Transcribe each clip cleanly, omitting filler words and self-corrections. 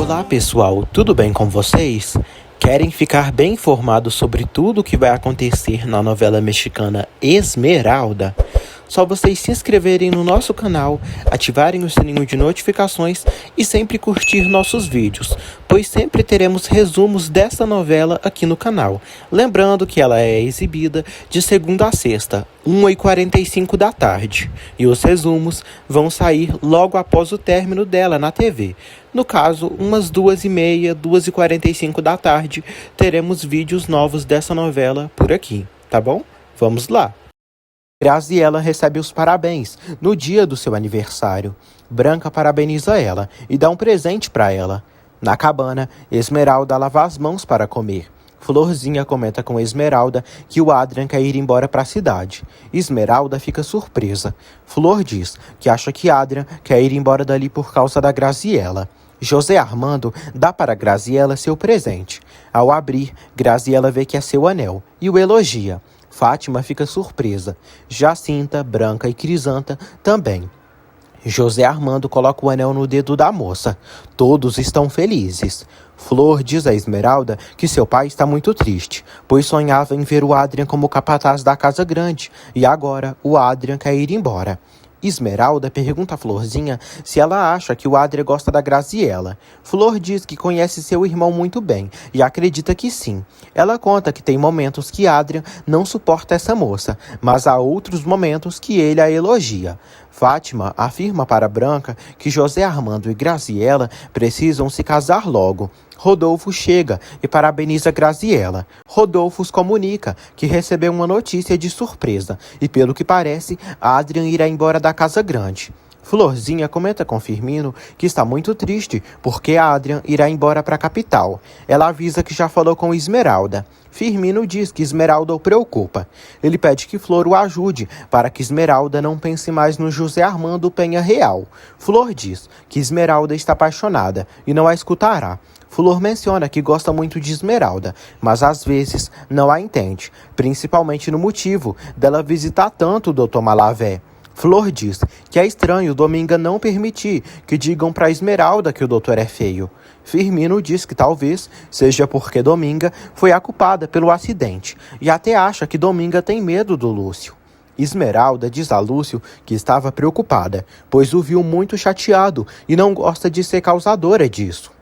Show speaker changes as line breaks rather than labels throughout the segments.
Olá pessoal, tudo bem com vocês? Querem ficar bem informados sobre tudo o que vai acontecer na novela mexicana Esmeralda? Só vocês se inscreverem no nosso canal, ativarem o sininho de notificações e sempre curtir nossos vídeos, pois sempre teremos resumos dessa novela aqui no canal. Lembrando que ela é exibida de segunda a sexta, 1h45 da tarde, e os resumos vão sair logo após o término dela na TV. No caso, umas 2h30, 2h45 da tarde, teremos vídeos novos dessa novela por aqui, tá bom? Vamos lá! Graziella recebe os parabéns no dia do seu aniversário. Branca parabeniza ela e dá um presente para ela. Na cabana, Esmeralda lava as mãos para comer. Florzinha comenta com Esmeralda que o Adrian quer ir embora para a cidade. Esmeralda fica surpresa. Flor diz que acha que Adrian quer ir embora dali por causa da Graziella. José Armando dá para Graziella seu presente. Ao abrir, Graziella vê que é seu anel e o elogia. Fátima fica surpresa. Jacinta, Branca e Crisanta também. José Armando coloca o anel no dedo da moça. Todos estão felizes. Flor diz a Esmeralda que seu pai está muito triste, pois sonhava em ver o Adrian como capataz da casa grande, e agora o Adrian quer ir embora. Esmeralda pergunta a Florzinha se ela acha que o Adrian gosta da Graziella. Flor diz que conhece seu irmão muito bem e acredita que sim. Ela conta que tem momentos que Adrian não suporta essa moça, mas há outros momentos que ele a elogia. Fátima afirma para Branca que José Armando e Graziella precisam se casar logo. Rodolfo chega e parabeniza Graziella. Rodolfo os comunica que recebeu uma notícia de surpresa e, pelo que parece, Adrian irá embora da casa grande. Florzinha comenta com Firmino que está muito triste porque Adrian irá embora para a capital. Ela avisa que já falou com Esmeralda. Firmino diz que Esmeralda o preocupa. Ele pede que Flor o ajude para que Esmeralda não pense mais no José Armando Penha Real. Flor diz que Esmeralda está apaixonada e não a escutará. Flor menciona que gosta muito de Esmeralda, mas às vezes não a entende, principalmente no motivo dela visitar tanto o Dr. Malavé. Flor diz que é estranho Dominga não permitir que digam para Esmeralda que o doutor é feio. Firmino diz que talvez seja porque Dominga foi a culpada pelo acidente e até acha que Dominga tem medo do Lúcio. Esmeralda diz a Lúcio que estava preocupada, pois o viu muito chateado e não gosta de ser causadora disso.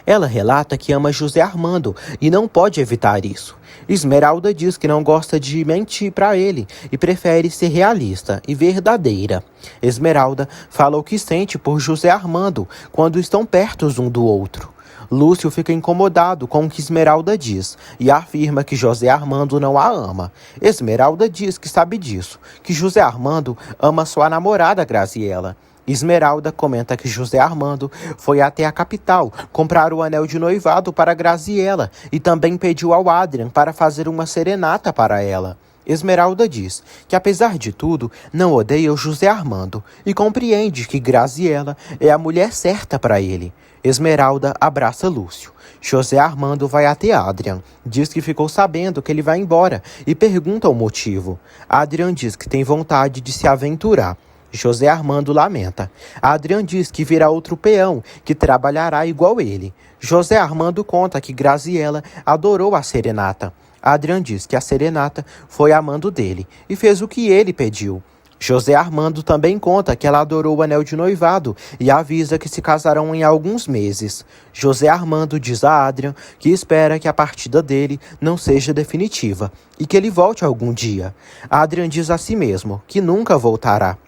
Ela relata que ama José Armando e não pode evitar isso. Esmeralda diz que não gosta de mentir para ele e prefere ser realista e verdadeira. Esmeralda fala o que sente por José Armando quando estão perto um do outro. Lúcio fica incomodado com o que Esmeralda diz e afirma que José Armando não a ama. Esmeralda diz que sabe disso, que José Armando ama sua namorada Graziella. Esmeralda comenta que José Armando foi até a capital comprar o anel de noivado para Graziella e também pediu ao Adrian para fazer uma serenata para ela. Esmeralda diz que, apesar de tudo, não odeia o José Armando e compreende que Graziella é a mulher certa para ele. Esmeralda abraça Lúcio. José Armando vai até Adrian. Diz que ficou sabendo que ele vai embora e pergunta o motivo. Adrian diz que tem vontade de se aventurar. José Armando lamenta. Adrian diz que virá outro peão, que trabalhará igual ele. José Armando conta que Graziella adorou a serenata. Adrian diz que a serenata foi amando dele e fez o que ele pediu. José Armando também conta que ela adorou o anel de noivado e avisa que se casarão em alguns meses. José Armando diz a Adrian que espera que a partida dele não seja definitiva e que ele volte algum dia. Adrian diz a si mesmo que nunca voltará.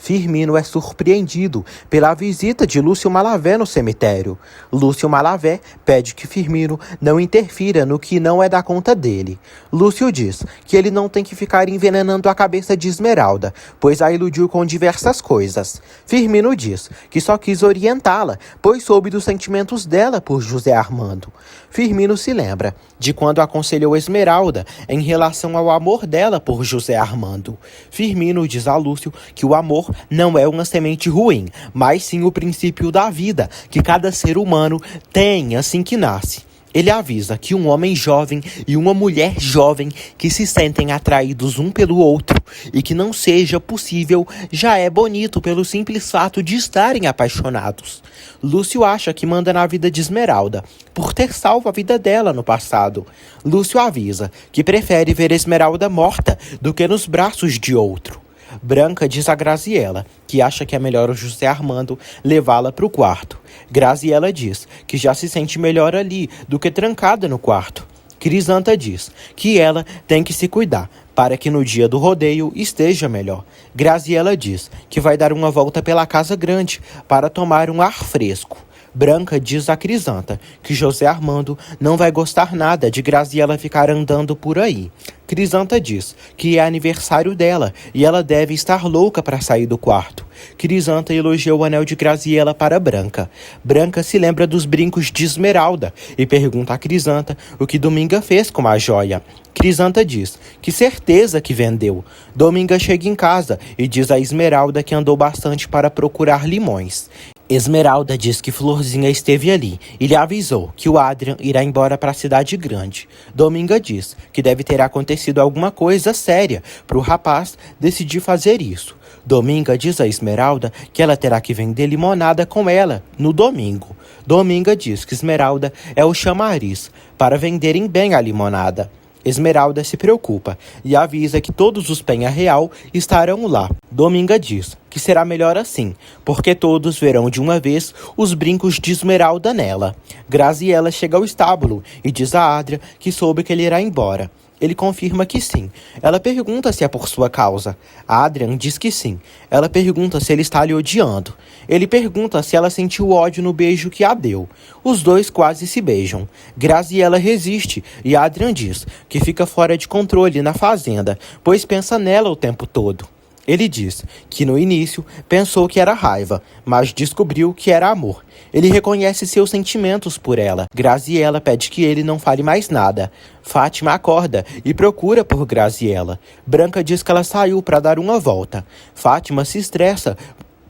Firmino é surpreendido pela visita de Lúcio Malavé no cemitério. Lúcio Malavé pede que Firmino não interfira no que não é da conta dele. Lúcio diz que ele não tem que ficar envenenando a cabeça de Esmeralda, pois a iludiu com diversas coisas. Firmino diz que só quis orientá-la, pois soube dos sentimentos dela por José Armando. Firmino se lembra de quando aconselhou Esmeralda em relação ao amor dela por José Armando. Firmino diz a Lúcio que o amor não é uma semente ruim, mas sim o princípio da vida, que cada ser humano tem assim que nasce. Ele avisa que um homem jovem e uma mulher jovem que se sentem atraídos um pelo outro e que não seja possível já é bonito pelo simples fato de estarem apaixonados. Lúcio acha que manda na vida de Esmeralda, por ter salvo a vida dela no passado. Lúcio avisa que prefere ver Esmeralda morta do que nos braços de outro. Branca diz a Graziella que acha que é melhor o José Armando levá-la para o quarto. Graziella diz que já se sente melhor ali do que trancada no quarto. Crisanta diz que ela tem que se cuidar para que no dia do rodeio esteja melhor. Graziella diz que vai dar uma volta pela casa grande para tomar um ar fresco. Branca diz a Crisanta que José Armando não vai gostar nada de Graziella ficar andando por aí. Crisanta diz que é aniversário dela e ela deve estar louca para sair do quarto. Crisanta elogia o anel de Graziella para Branca. Branca se lembra dos brincos de Esmeralda e pergunta a Crisanta o que Dominga fez com a joia. Crisanta diz que certeza que vendeu. Dominga chega em casa e diz a Esmeralda que andou bastante para procurar limões. Esmeralda diz que Florzinha esteve ali e lhe avisou que o Adrian irá embora para a cidade grande. Dominga diz que deve ter acontecido alguma coisa séria para o rapaz decidir fazer isso. Dominga diz a Esmeralda que ela terá que vender limonada com ela no domingo. Dominga diz que Esmeralda é o chamariz para venderem bem a limonada. Esmeralda se preocupa e avisa que todos os Penha Real estarão lá. Dominga diz que será melhor assim, porque todos verão de uma vez os brincos de Esmeralda nela. Graziella chega ao estábulo e diz a Adrian que soube que ele irá embora. Ele confirma que sim. Ela pergunta se é por sua causa. Adrian diz que sim. Ela pergunta se ele está lhe odiando. Ele pergunta se ela sentiu ódio no beijo que a deu. Os dois quase se beijam. Graziella resiste e Adrian diz que fica fora de controle na fazenda, pois pensa nela o tempo todo. Ele diz que no início pensou que era raiva, mas descobriu que era amor. Ele reconhece seus sentimentos por ela. Graziella pede que ele não fale mais nada. Fátima acorda e procura por Graziella. Branca diz que ela saiu para dar uma volta. Fátima se estressa,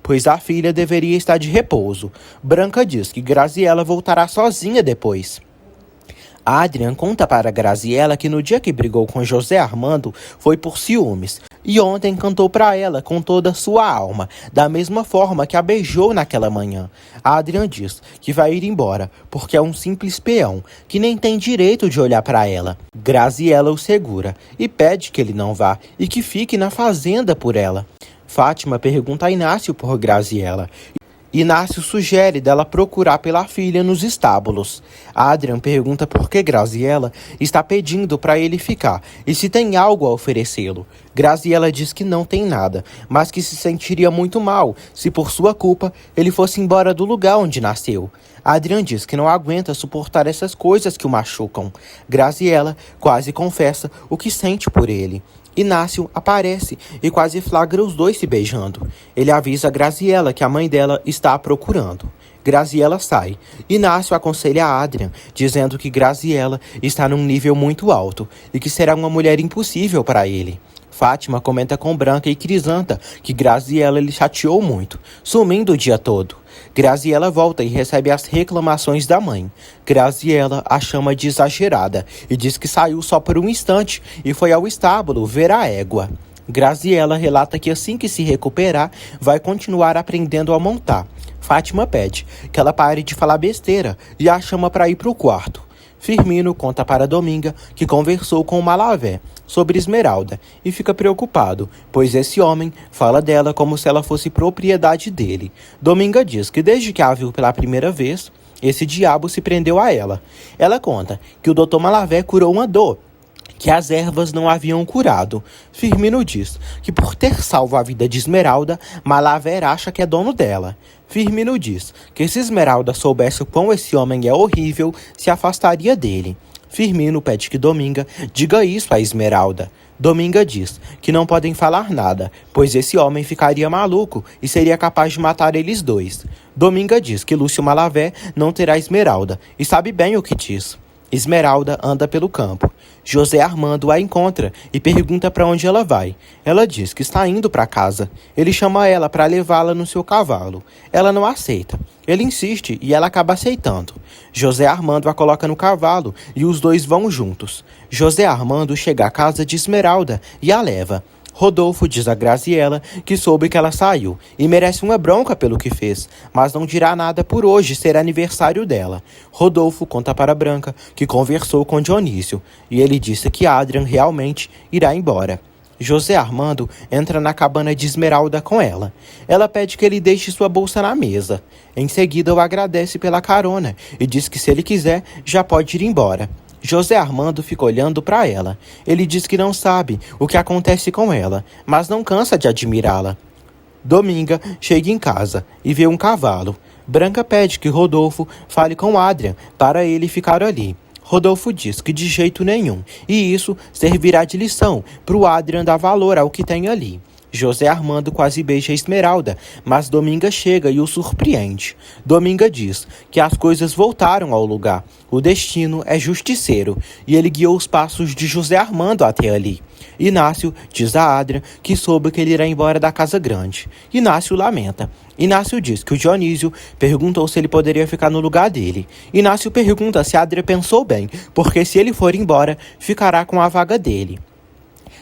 pois a filha deveria estar de repouso. Branca diz que Graziella voltará sozinha depois. Adrian conta para Graziella que no dia que brigou com José Armando foi por ciúmes. E ontem cantou para ela com toda a sua alma, da mesma forma que a beijou naquela manhã. Adrian diz que vai ir embora, porque é um simples peão, que nem tem direito de olhar para ela. Graziella o segura e pede que ele não vá e que fique na fazenda por ela. Fátima pergunta a Inácio por Graziella. Inácio sugere dela procurar pela filha nos estábulos. Adrian pergunta por que Graziella está pedindo para ele ficar e se tem algo a oferecê-lo. Graziella diz que não tem nada, mas que se sentiria muito mal se por sua culpa ele fosse embora do lugar onde nasceu. Adrian diz que não aguenta suportar essas coisas que o machucam. Graziella quase confessa o que sente por ele. Inácio aparece e quase flagra os dois se beijando. Ele avisa a Graziella que a mãe dela está a procurando. Graziella sai. Inácio aconselha a Adrian, dizendo que Graziella está num nível muito alto e que será uma mulher impossível para ele. Fátima comenta com Branca e Crisanta que Graziella lhe chateou muito, sumindo o dia todo. Graziella volta e recebe as reclamações da mãe. Graziella a chama de exagerada e diz que saiu só por um instante e foi ao estábulo ver a égua. Graziella relata que assim que se recuperar, vai continuar aprendendo a montar. Fátima pede que ela pare de falar besteira e a chama para ir para o quarto. Firmino conta para Dominga que conversou com o Malavé sobre Esmeralda e fica preocupado, pois esse homem fala dela como se ela fosse propriedade dele. Dominga diz que desde que a viu pela primeira vez, esse diabo se prendeu a ela. Ela conta que o Dr. Malavé curou uma dor que as ervas não haviam curado. Firmino diz que por ter salvo a vida de Esmeralda, Malavé acha que é dono dela. Firmino diz que se Esmeralda soubesse o quão esse homem é horrível, se afastaria dele. Firmino pede que Dominga diga isso a Esmeralda. Dominga diz que não podem falar nada, pois esse homem ficaria maluco e seria capaz de matar eles dois. Dominga diz que Lúcio Malavé não terá Esmeralda e sabe bem o que diz. Esmeralda anda pelo campo. José Armando a encontra e pergunta para onde ela vai. Ela diz que está indo para casa. Ele chama ela para levá-la no seu cavalo. Ela não aceita. Ele insiste e ela acaba aceitando. José Armando a coloca no cavalo e os dois vão juntos. José Armando chega à casa de Esmeralda e a leva. Rodolfo diz a Graziella que soube que ela saiu e merece uma bronca pelo que fez, mas não dirá nada por hoje ser aniversário dela. Rodolfo conta para Branca que conversou com Dionísio e ele disse que Adrian realmente irá embora. José Armando entra na cabana de Esmeralda com ela. Ela pede que ele deixe sua bolsa na mesa. Em seguida, o agradece pela carona e diz que se ele quiser, já pode ir embora. José Armando fica olhando para ela. Ele diz que não sabe o que acontece com ela, mas não cansa de admirá-la. Dominga chega em casa e vê um cavalo. Branca pede que Rodolfo fale com Adrian para ele ficar ali. Rodolfo diz que de jeito nenhum, e isso servirá de lição para o Adrian dar valor ao que tem ali. José Armando quase beija Esmeralda, mas Dominga chega e o surpreende. Dominga diz que as coisas voltaram ao lugar. O destino é justiceiro, e ele guiou os passos de José Armando até ali. Inácio diz a Adrian que soube que ele irá embora da casa grande. Inácio lamenta. Inácio diz que o Dionísio perguntou se ele poderia ficar no lugar dele. Inácio pergunta se Adrian pensou bem, porque se ele for embora, ficará com a vaga dele.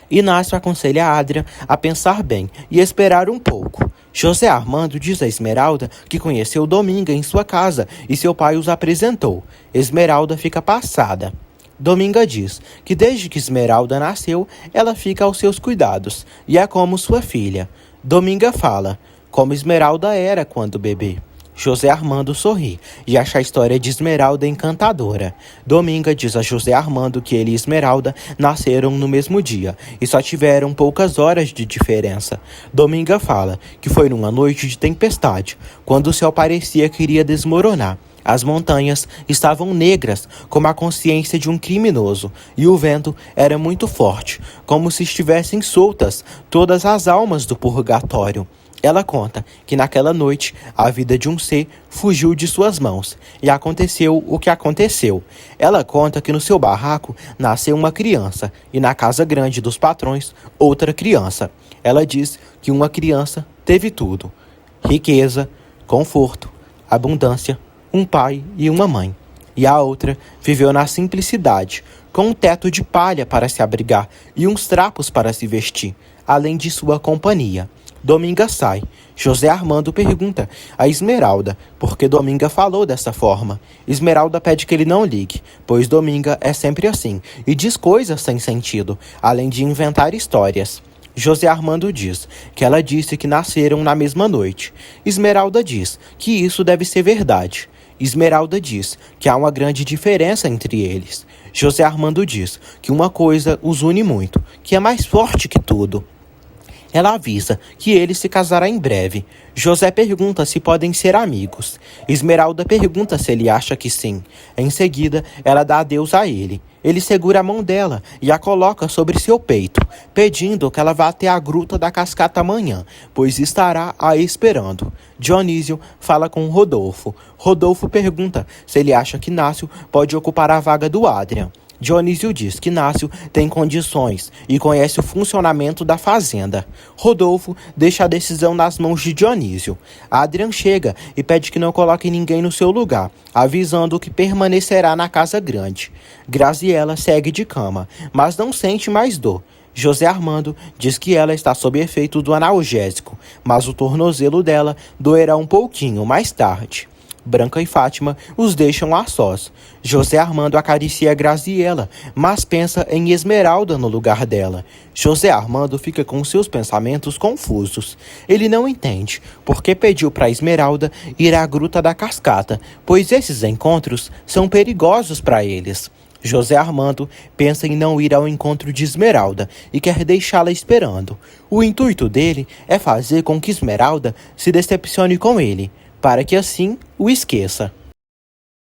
Inácio aconselha a Adrian a pensar bem e esperar um pouco. José Armando diz a Esmeralda que conheceu Dominga em sua casa e seu pai os apresentou. Esmeralda fica passada. Dominga diz que desde que Esmeralda nasceu, ela fica aos seus cuidados e é como sua filha. Dominga fala como Esmeralda era quando bebê. José Armando sorri e acha a história de Esmeralda encantadora. Dominga diz a José Armando que ele e Esmeralda nasceram no mesmo dia e só tiveram poucas horas de diferença. Dominga fala que foi numa noite de tempestade, quando o céu parecia que iria desmoronar. As montanhas estavam negras, como a consciência de um criminoso, e o vento era muito forte, como se estivessem soltas todas as almas do purgatório. Ela conta que naquela noite a vida de um ser fugiu de suas mãos e aconteceu o que aconteceu. Ela conta que no seu barraco nasceu uma criança e na casa grande dos patrões outra criança. Ela diz que uma criança teve tudo: riqueza, conforto, abundância, um pai e uma mãe. E a outra viveu na simplicidade, com um teto de palha para se abrigar e uns trapos para se vestir, além de sua companhia. Dominga sai. José Armando pergunta a Esmeralda por que Dominga falou dessa forma. Esmeralda pede que ele não ligue, pois Dominga é sempre assim e diz coisas sem sentido, além de inventar histórias. José Armando diz que ela disse que nasceram na mesma noite. Esmeralda diz que isso deve ser verdade. Esmeralda diz que há uma grande diferença entre eles. José Armando diz que uma coisa os une muito, que é mais forte que tudo. Ela avisa que ele se casará em breve. José pergunta se podem ser amigos. Esmeralda pergunta se ele acha que sim. Em seguida, ela dá adeus a ele. Ele segura a mão dela e a coloca sobre seu peito, pedindo que ela vá até a gruta da cascata amanhã, pois estará a esperando. Dionísio fala com Rodolfo. Rodolfo pergunta se ele acha que Inácio pode ocupar a vaga do Adrian. Dionísio diz que Inácio tem condições e conhece o funcionamento da fazenda. Rodolfo deixa a decisão nas mãos de Dionísio. Adrian chega e pede que não coloque ninguém no seu lugar, avisando que permanecerá na casa grande. Graziella segue de cama, mas não sente mais dor. José Armando diz que ela está sob efeito do analgésico, mas o tornozelo dela doerá um pouquinho mais tarde. Branca e Fátima os deixam a sós. José Armando acaricia Graziella, mas pensa em Esmeralda no lugar dela. José Armando fica com seus pensamentos confusos. Ele não entende porque pediu para Esmeralda ir à Gruta da Cascata, pois esses encontros são perigosos para eles. José Armando pensa em não ir ao encontro de Esmeralda e quer deixá-la esperando. O intuito dele é fazer com que Esmeralda se decepcione com ele, para que assim o esqueça.